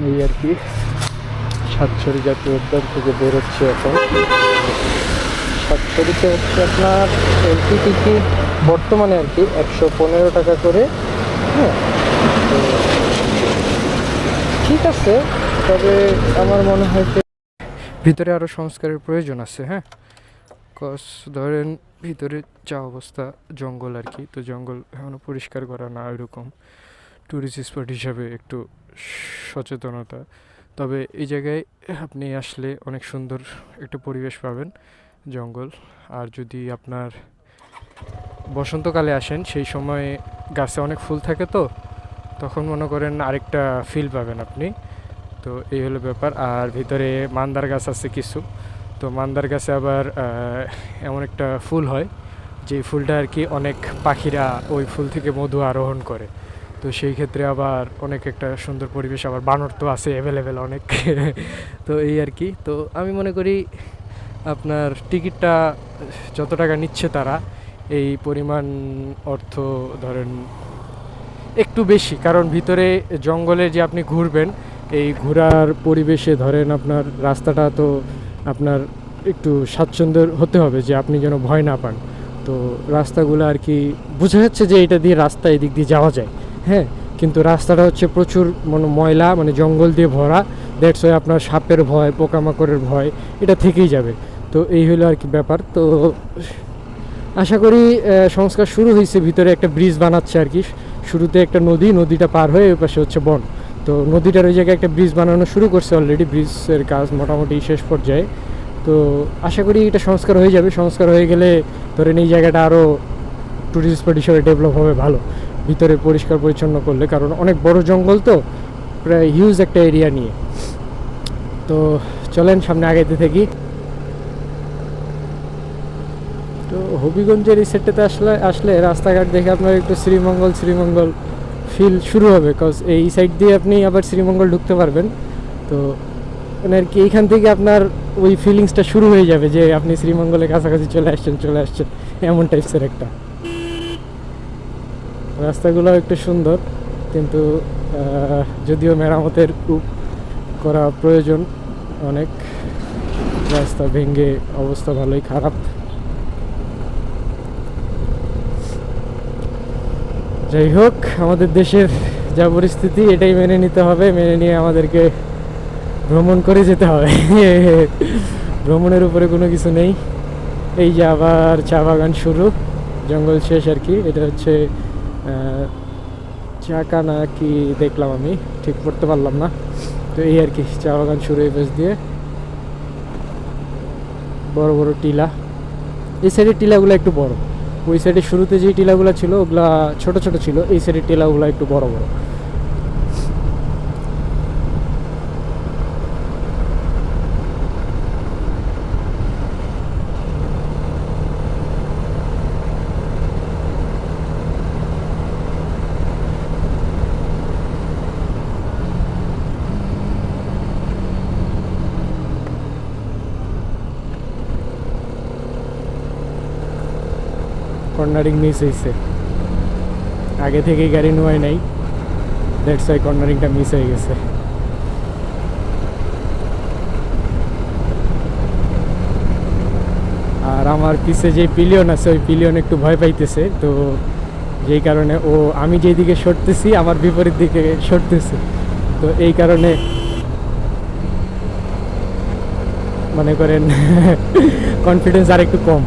এই আর কি সাতছড়ি জাতীয় উদ্যান থেকে বেরোচ্ছে এখন। সাতছড়িতে হচ্ছে আপনার এন্ট্রি টিকিট বর্তমানে আর কি 115 টাকা করে। হ্যাঁ, তো ঠিক আছে, তবে আমার মনে হয় যে ভিতরে আরও সংস্কারের প্রয়োজন আছে। হ্যাঁ, কজ ধরেন ভিতরে যা অবস্থা, জঙ্গল আর কি, তো জঙ্গল এখনও পরিষ্কার করা না ওইরকম। ট্যুরিস্ট স্পট হিসাবে একটু সচেতনতা। তবে এই জায়গায় আপনি আসলে অনেক সুন্দর একটা পরিবেশ পাবেন, জঙ্গল। আর যদি আপনার বসন্তকালে আসেন, সেই সময় গাছে অনেক ফুল থাকে, তো তখন মনে করেন আরেকটা ফিল পাবেন আপনি। তো এই হলো ব্যাপার। আর ভিতরে মান্দার গাছ আছে কিছু, তো মান্দার গাছে আবার এমন একটা ফুল হয় যে ফুলটা আর কি অনেক পাখিরা ওই ফুল থেকে মধু আরোহণ করে। তো সেই ক্ষেত্রে আবার অনেক একটা সুন্দর পরিবেশ, আবার বানর তো আছে অ্যাভেলেবেল অনেক। তো এই আর কি। তো আমি মনে করি আপনার টিকিটটা যত টাকা নিচ্ছে তারা, এই পরিমাণ অর্থ ধরেন একটু বেশি, কারণ ভিতরে জঙ্গলে যে আপনি ঘুরবেন, এই ঘোরার পরিবেশে ধরেন আপনার রাস্তাটা তো আপনার একটু স্বাচ্ছন্দ্যের হতে হবে, যে আপনি যেন ভয় না পান। তো রাস্তাগুলো আর কি বোঝা যাচ্ছে যে এটা দিয়ে রাস্তা, এদিক দিয়ে যাওয়া যায়। হ্যাঁ, কিন্তু রাস্তাটা হচ্ছে প্রচুর ময়লা, মানে জঙ্গল দিয়ে ভরা। দ্যাটস ওয়াই আপনার সাপের ভয়, পোকামাকড়ের ভয় এটা থেকেই যাবে। তো এই হলো আর কি ব্যাপার। তো আশা করি সংস্কার শুরু হয়েছে, ভিতরে একটা ব্রিজ বানাচ্ছে আর কি। শুরুতে একটা নদীটা পার হয়ে ওই পাশে হচ্ছে বন। তো নদীটার ওই জায়গায় একটা ব্রিজ বানানো শুরু করছে অলরেডি, ব্রিজের কাজ মোটামুটি শেষ পর্যায়ে। তো আশা করি এটা সংস্কার হয়ে যাবে। সংস্কার হয়ে গেলে ধরেন এই জায়গাটা আরও ট্যুরিস্ট স্পট হিসেবে ডেভেলপ হবে ভালো, ভিতরে পরিষ্কার পরিচ্ছন্ন করলে, কারণ অনেক বড় জঙ্গল তো, প্রায় হিউজ একটা এরিয়া নিয়ে। তো চলেন সামনে আগাইতে থাকি। তো হবিগঞ্জের এই সেটটাতে আসলে রাস্তাঘাট দেখে আপনার একটু শ্রীমঙ্গল ফিল শুরু হবে, কজ এই সাইড দিয়ে আপনি আবার শ্রীমঙ্গল ঢুকতে পারবেন। তো মানে আর কি এইখান থেকে আপনার ওই ফিলিংসটা শুরু হয়ে যাবে যে আপনি শ্রীমঙ্গলের কাছাকাছি চলে আসছেন, এমন টাইপসের একটা। রাস্তাগুলো একটু সুন্দর, কিন্তু যদিও মেরামতের করা প্রয়োজন অনেক। রাস্তা ভেঙে অবস্থা ভালোই খারাপ। যাই হোক, আমাদের দেশের যা পরিস্থিতি, এটাই মেনে নিতে হবে, মেনে নিয়ে আমাদেরকে ভ্রমণ করে যেতে হবে। ভ্রমণের উপরে কোনো কিছু নেই। এই যে আবার চা বাগান শুরু, জঙ্গল শেষ আর কি। এটা হচ্ছে চাকা না কি দেখলাম, আমি ঠিক করতে পারলাম না। তো এই আর কি, চা বাগান শুরু এই পাশ দিয়ে, বড় বড় টিলা। এই সাইডের টিলাগুলো একটু বড়, ওই সাইডে শুরুতে যে টিলাগুলো ছিল ওগুলা ছোট ছোট ছিল, এই সাইডের টিলাগুলো একটু বড় বড়। কর্নারিং মিস হয়েছে, আগে থেকেই গাড়ি নোয়াই নাই, দ্যাটস ওয়াই কর্নারিংটা মিস হয়ে গেছে। আর আমার পিছে যে পিলিয়ন আছে, ওই পিলিয়ন একটু ভয় পাইতেছে, তো যেই কারণে ও, আমি যেদিকে সরতেছি আমার বিপরীত দিকে সরতেছে। তো এই কারণে মনে করেন কনফিডেন্স আর একটু কম।